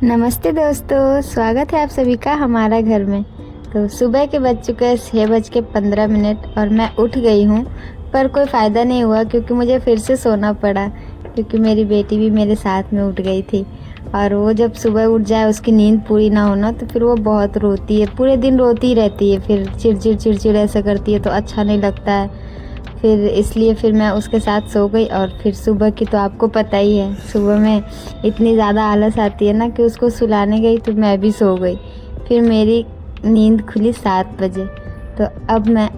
नमस्ते दोस्तों, स्वागत है आप सभी का हमारा घर में। तो सुबह के बज चुके हैं 6:15 और मैं उठ गई हूँ, पर कोई फ़ायदा नहीं हुआ क्योंकि मुझे फिर से सोना पड़ा, क्योंकि मेरी बेटी भी मेरे साथ में उठ गई थी। और वो जब सुबह उठ जाए, उसकी नींद पूरी ना हो ना, तो फिर वो बहुत रोती है, पूरे दिन रोती ही रहती है, फिर चिड़चिड़ चिड़चिड़ ऐसा करती है तो अच्छा नहीं लगता है। फिर इसलिए फिर मैं उसके साथ सो गई। और फिर सुबह की तो आपको पता ही है, सुबह में इतनी ज़्यादा आलस आती है ना कि उसको सुलाने गई तो मैं भी सो गई। फिर मेरी नींद खुली 7 बजे। तो अब मैं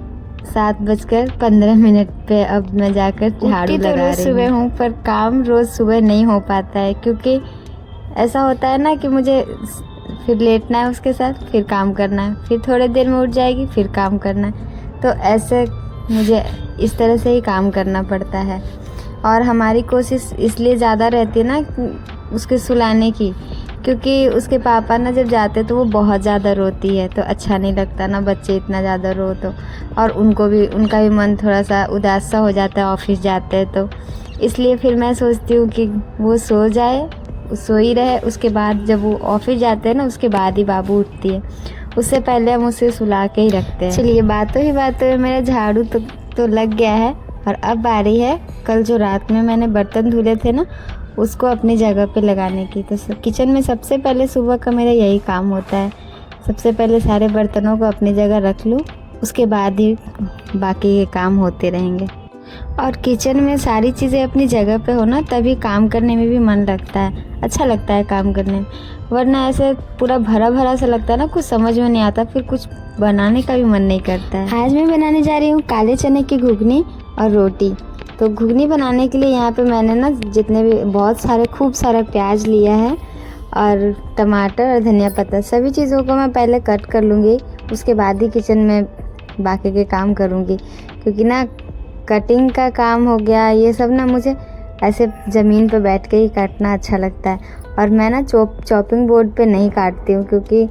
7:15 पे अब मैं जाकर झाड़ू लगा रही हूँ। सुबह हूँ, पर काम रोज़ सुबह नहीं हो पाता है, क्योंकि ऐसा होता है ना कि मुझे फिर लेटना है उसके साथ, फिर काम करना है, फिर थोड़ी देर में उठ जाएगी, फिर काम करना है। तो ऐसे मुझे इस तरह से ही काम करना पड़ता है। और हमारी कोशिश इसलिए ज़्यादा रहती है ना उसके सुलाने की, क्योंकि उसके पापा ना जब जाते तो वो बहुत ज़्यादा रोती है, तो अच्छा नहीं लगता ना बच्चे इतना ज़्यादा रो तो। और उनका भी मन थोड़ा सा उदास सा हो जाता है, ऑफिस जाते हैं तो। इसलिए फिर मैं सोचती हूँ कि वो सो जाए, सो ही रहे, उसके बाद जब वो ऑफिस जाते हैं ना, उसके बाद ही बाबू उठती है, उससे पहले हम उसे सुला के ही रखते हैं। चलिए, बातों ही बातों में मेरा झाड़ू तो लग गया है। और अब बारी है कल जो रात में मैंने बर्तन धुले थे ना, उसको अपनी जगह पे लगाने की। तो किचन में सबसे पहले सुबह का मेरा यही काम होता है, सबसे पहले सारे बर्तनों को अपनी जगह रख लूँ, उसके बाद ही बाकी के काम होते रहेंगे। और किचन में सारी चीज़ें अपनी जगह पे हो ना, तभी काम करने में भी मन लगता है, अच्छा लगता है काम करने में। वरना ऐसे पूरा भरा भरा सा लगता है ना, कुछ समझ में नहीं आता, फिर कुछ बनाने का भी मन नहीं करता है। आज मैं बनाने जा रही हूँ काले चने की घुगनी और रोटी। तो घुगनी बनाने के लिए यहाँ पे मैंने ना जितने भी खूब सारा प्याज लिया है, और टमाटर और धनिया पत्ता, सभी चीज़ों को मैं पहले कट कर लूँगी, उसके बाद ही किचन में बाकी के काम करूँगी। क्योंकि ना कटिंग का काम हो गया, ये सब ना मुझे ऐसे ज़मीन पे बैठ के ही काटना अच्छा लगता है। और मैं ना चॉपिंग बोर्ड पे नहीं काटती हूँ, क्योंकि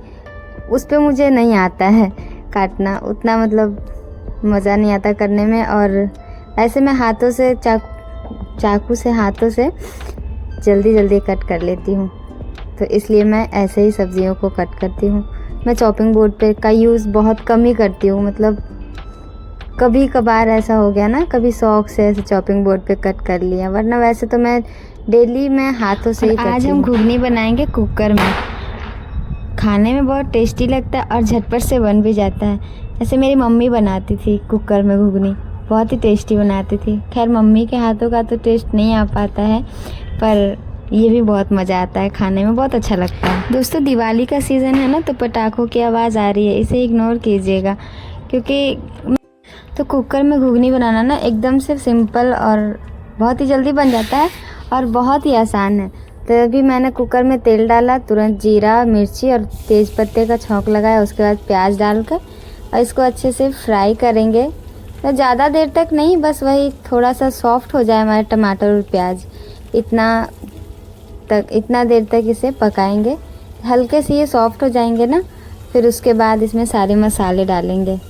उस पे मुझे नहीं आता है काटना उतना, मतलब मज़ा नहीं आता करने में। और ऐसे मैं हाथों से चाकू से हाथों से जल्दी जल्दी कट कर लेती हूँ, तो इसलिए मैं ऐसे ही सब्जियों को कट करती हूँ। मैं चॉपिंग बोर्ड पे का यूज़ बहुत कम ही करती हूँ, मतलब कभी कभार ऐसा हो गया ना, कभी शौक से ऐसे चॉपिंग बोर्ड पे कट कर लिया, वरना वैसे तो मैं डेली मैं हाथों से ही करती हूँ। आज हम घुगनी बनाएंगे कुकर में। खाने में बहुत टेस्टी लगता है और झटपट से बन भी जाता है। ऐसे मेरी मम्मी बनाती थी कुकर में घुगनी, बहुत ही टेस्टी बनाती थी। खैर, मम्मी के हाथों का तो टेस्ट नहीं आ पाता है, पर ये भी बहुत मज़ा आता है, खाने में बहुत अच्छा लगता है। दोस्तों, दिवाली का सीज़न है ना, तो पटाखों की आवाज़ आ रही है, इसे इग्नोर कीजिएगा। क्योंकि तो कुकर में घुगनी बनाना ना एकदम से सिंपल और बहुत ही जल्दी बन जाता है और बहुत ही आसान है। तो अभी मैंने कुकर में तेल डाला, तुरंत जीरा, मिर्ची और तेज पत्ते का छौंक लगाया, उसके बाद प्याज डालकर और इसको अच्छे से फ्राई करेंगे। तो ज़्यादा देर तक नहीं, बस वही थोड़ा सा सॉफ्ट हो जाए हमारे टमाटर और प्याज, इतना देर तक इसे पकाएंगे। हल्के से ये सॉफ्ट हो जाएंगे ना, फिर उसके बाद इसमें सारे मसाले डालेंगे।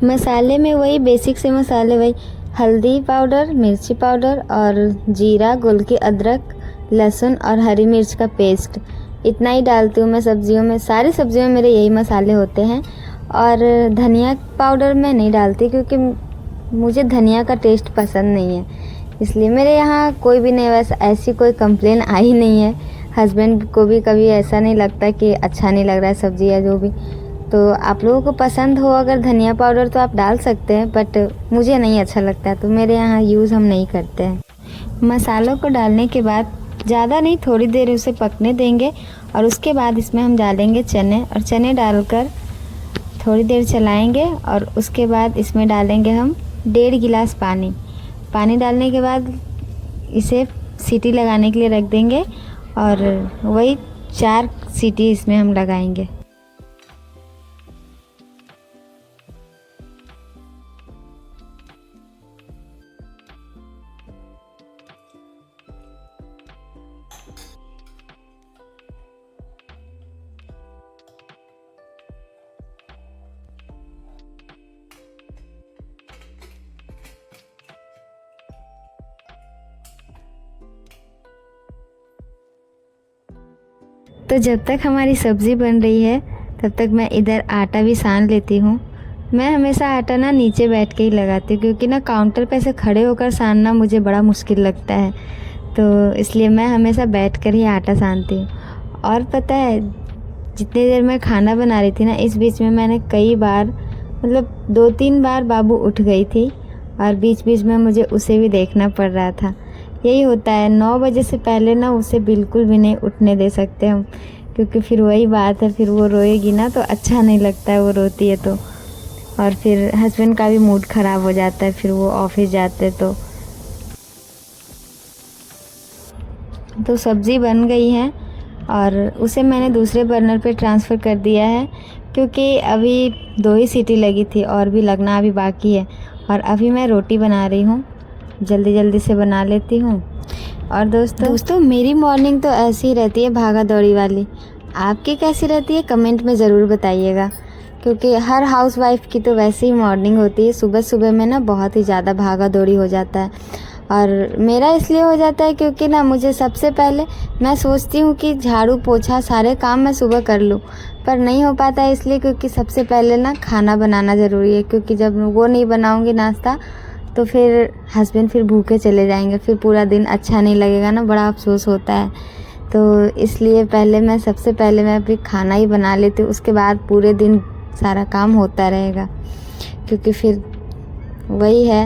मसाले में वही बेसिक से मसाले, वही हल्दी पाउडर, मिर्ची पाउडर और जीरा, गोलकी अदरक, लहसुन और हरी मिर्च का पेस्ट, इतना ही डालती हूँ मैं सब्जियों में। सारी सब्जियों में मेरे यही मसाले होते हैं। और धनिया पाउडर मैं नहीं डालती, क्योंकि मुझे धनिया का टेस्ट पसंद नहीं है, इसलिए मेरे यहाँ कोई भी नहीं, वैसे ऐसी कोई कंप्लेन आई नहीं है। हस्बैंड को भी कभी ऐसा नहीं लगता कि अच्छा नहीं लग रहा है सब्ज़ी या जो भी। तो आप लोगों को पसंद हो अगर धनिया पाउडर तो आप डाल सकते हैं, बट मुझे नहीं अच्छा लगता है, तो मेरे यहाँ यूज़ हम नहीं करते हैं। मसालों को डालने के बाद ज़्यादा नहीं, थोड़ी देर उसे पकने देंगे और उसके बाद इसमें हम डालेंगे चने, और चने डालकर थोड़ी देर चलाएंगे। और उसके बाद इसमें डालेंगे हम 1.5 गिलास पानी। पानी डालने के बाद इसे सीटी लगाने के लिए रख देंगे, और वही 4 सीटी इसमें हम लगाएंगे। तो जब तक हमारी सब्ज़ी बन रही है तब तक मैं इधर आटा भी सान लेती हूँ। मैं हमेशा आटा ना नीचे बैठ के ही लगाती हूँ, क्योंकि ना काउंटर पे ऐसे खड़े होकर सानना मुझे बड़ा मुश्किल लगता है, तो इसलिए मैं हमेशा बैठ कर ही आटा सानती हूँ। और पता है, जितनी देर मैं खाना बना रही थी ना, इस बीच में मैंने कई बार मतलब 2-3 बार बाबू उठ गई थी और बीच बीच में मुझे उसे भी देखना पड़ रहा था। यही होता है, 9 बजे से पहले ना उसे बिल्कुल भी नहीं उठने दे सकते हम, क्योंकि फिर वही बात है, फिर वो रोएगी ना तो अच्छा नहीं लगता है वो रोती है तो। और फिर हस्बैंड का भी मूड ख़राब हो जाता है, फिर वो ऑफिस जाते तो सब्ज़ी बन गई है और उसे मैंने दूसरे बर्नर पे ट्रांसफ़र कर दिया है, क्योंकि अभी 2 ही सीटी लगी थी और भी लगना अभी बाकी है। और अभी मैं रोटी बना रही हूँ, जल्दी जल्दी से बना लेती हूँ। और दोस्तों मेरी मॉर्निंग तो ऐसी ही रहती है, भागा दौड़ी वाली। आपकी कैसी रहती है कमेंट में ज़रूर बताइएगा, क्योंकि हर हाउसवाइफ की तो वैसे ही मॉर्निंग होती है। सुबह सुबह में ना बहुत ही ज़्यादा भागा दौड़ी हो जाता है, और मेरा इसलिए हो जाता है क्योंकि ना मुझे सबसे पहले मैं सोचती हूँ कि झाड़ू पोछा सारे काम मैं सुबह कर लूँ, पर नहीं हो पाता है इसलिए क्योंकि सबसे पहले ना खाना बनाना ज़रूरी है, क्योंकि जब वो नहीं बनाऊँगी नाश्ता तो फिर हस्बैंड फिर भूखे चले जाएंगे, फिर पूरा दिन अच्छा नहीं लगेगा ना, बड़ा अफसोस होता है। तो इसलिए सबसे पहले मैं अभी खाना ही बना लेती हूँ, उसके बाद पूरे दिन सारा काम होता रहेगा, क्योंकि फिर वही है।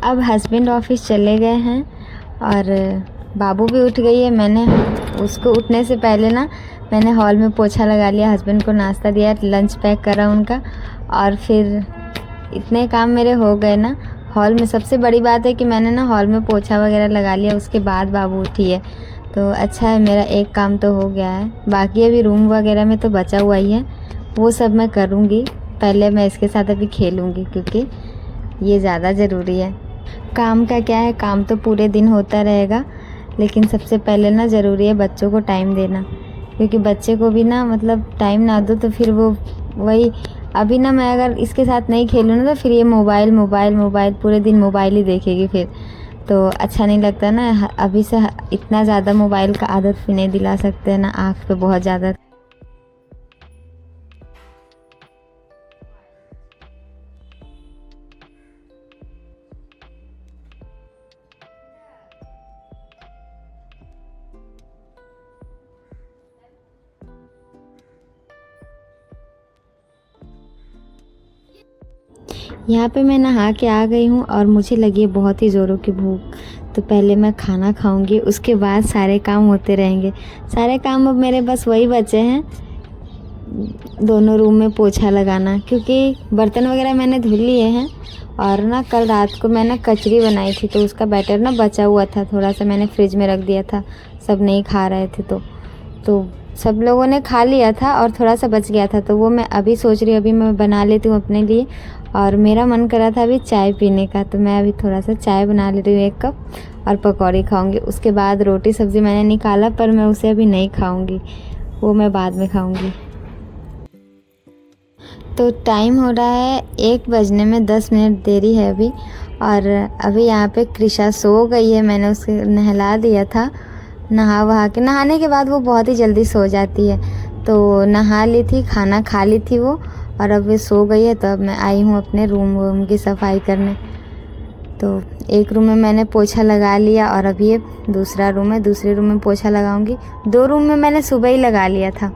अब हस्बैंड ऑफिस चले गए हैं और बाबू भी उठ गई है। मैंने उसको उठने से पहले ना मैंने हॉल में पोछा लगा लिया, हस्बैंड को नाश्ता दिया, लंच पैक करा उनका, और फिर इतने काम मेरे हो गए ना। हॉल में सबसे बड़ी बात है कि मैंने ना हॉल में पोछा वगैरह लगा लिया, उसके बाद बाबू उठी है, तो अच्छा है, मेरा एक काम तो हो गया है। बाकी अभी रूम वगैरह में तो बचा हुआ ही है, वो सब मैं करूँगी। पहले मैं इसके साथ अभी खेलूँगी, क्योंकि ये ज़्यादा ज़रूरी है। काम का क्या है, काम तो पूरे दिन होता रहेगा, लेकिन सबसे पहले ना ज़रूरी है बच्चों को टाइम देना, क्योंकि बच्चे को भी ना मतलब टाइम ना दो तो फिर वो वही, अभी ना मैं अगर इसके साथ नहीं खेलूँ ना तो फिर ये मोबाइल पूरे दिन मोबाइल ही देखेगी, फिर तो अच्छा नहीं लगता ना। अभी से इतना ज़्यादा मोबाइल का आदत भी नहीं दिला सकते हैं ना, आँख पे बहुत ज़्यादा। यहाँ पे मैं नहा के आ गई हूँ और मुझे लगी है बहुत ही ज़ोरों की भूख, तो पहले मैं खाना खाऊंगी, उसके बाद सारे काम होते रहेंगे। सारे काम अब मेरे बस वही बचे हैं, दोनों रूम में पोछा लगाना, क्योंकि बर्तन वगैरह मैंने धुल लिए हैं। और ना कल रात को मैं ना कचरी बनाई थी, तो उसका बैटर ना बचा हुआ था, थोड़ा सा मैंने फ्रिज में रख दिया था, सब नहीं खा रहे थे तो सब लोगों ने खा लिया था और थोड़ा सा बच गया था, तो वो मैं अभी सोच रही हूँ अभी मैं बना लेती हूँ अपने लिए। और मेरा मन कर रहा था अभी चाय पीने का, तो मैं अभी थोड़ा सा चाय बना ले रही हूँ 1 कप, और पकौड़ी खाऊंगी। उसके बाद रोटी सब्ज़ी मैंने निकाला, पर मैं उसे अभी नहीं खाऊंगी, वो मैं बाद में खाऊंगी। तो टाइम हो रहा है 1 बजने में 10 मिनट देरी है अभी। और अभी यहाँ पे कृषा सो गई है, मैंने उसे नहला दिया था। नहाने के बाद वो बहुत ही जल्दी सो जाती है, तो नहा ली थी, खाना खा ली थी वो, और अब ये सो गई है। तो अब मैं आई हूँ अपने रूम की सफाई करने। तो एक रूम में मैंने पोछा लगा लिया और अब ये दूसरा रूम है, दूसरे रूम में पोछा लगाऊंगी। 2 रूम में मैंने सुबह ही लगा लिया था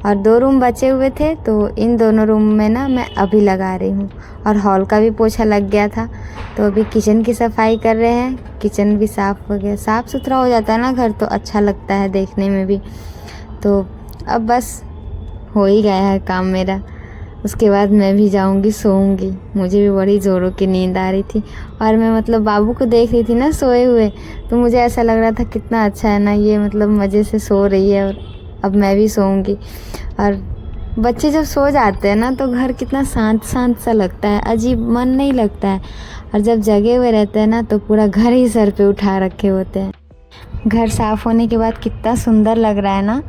और 2 रूम बचे हुए थे, तो इन दोनों रूम में ना मैं अभी लगा रही हूँ। और हॉल का भी पोछा लग गया था, तो अभी किचन की सफाई कर रहे हैं। किचन भी साफ़ हो गया, साफ़ सुथरा हो जाता है ना घर, तो अच्छा लगता है देखने में भी। तो अब बस हो ही गया है काम मेरा, उसके बाद मैं भी जाऊंगी, सोऊंगी। मुझे भी बड़ी ज़ोरों की नींद आ रही थी, और मैं मतलब बाबू को देख रही थी ना सोए हुए, तो मुझे ऐसा लग रहा था कितना अच्छा है ना ये, मतलब मज़े से सो रही है, और अब मैं भी सोऊंगी। और बच्चे जब सो जाते हैं ना तो घर कितना शांत शांत सा लगता है, अजीब मन नहीं लगता है। और जब जगे हुए रहते हैं ना तो पूरा घर ही सर पे उठा रखे होते हैं। घर साफ़ होने के बाद कितना सुंदर लग रहा है ना,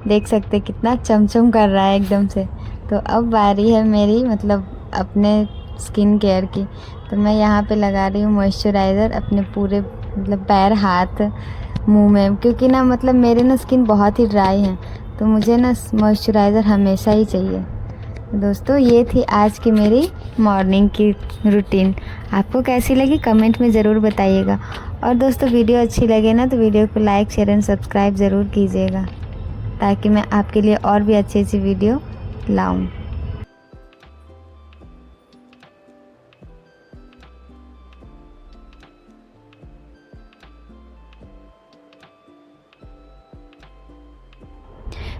देख सकते कितना चमचम कर रहा है एकदम से। तो अब बारी है मेरी मतलब अपने स्किन केयर की, तो मैं यहाँ पे लगा रही हूँ मॉइस्चराइज़र अपने पूरे मतलब पैर, हाथ, मुंह में, क्योंकि ना मतलब मेरे ना स्किन बहुत ही ड्राई है, तो मुझे ना मॉइस्चराइज़र हमेशा ही चाहिए। दोस्तों ये थी आज की मेरी मॉर्निंग की रूटीन। आपको कैसी लगी कमेंट में ज़रूर बताइएगा। और दोस्तों वीडियो अच्छी लगे ना तो वीडियो को लाइक शेयर एंड सब्सक्राइब ज़रूर कीजिएगा, ताकि मैं आपके लिए और भी अच्छी अच्छी वीडियो लाऊं।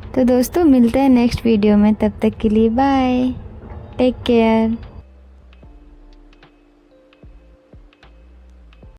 तो दोस्तों मिलते हैं नेक्स्ट वीडियो में, तब तक के लिए बाय, टेक केयर।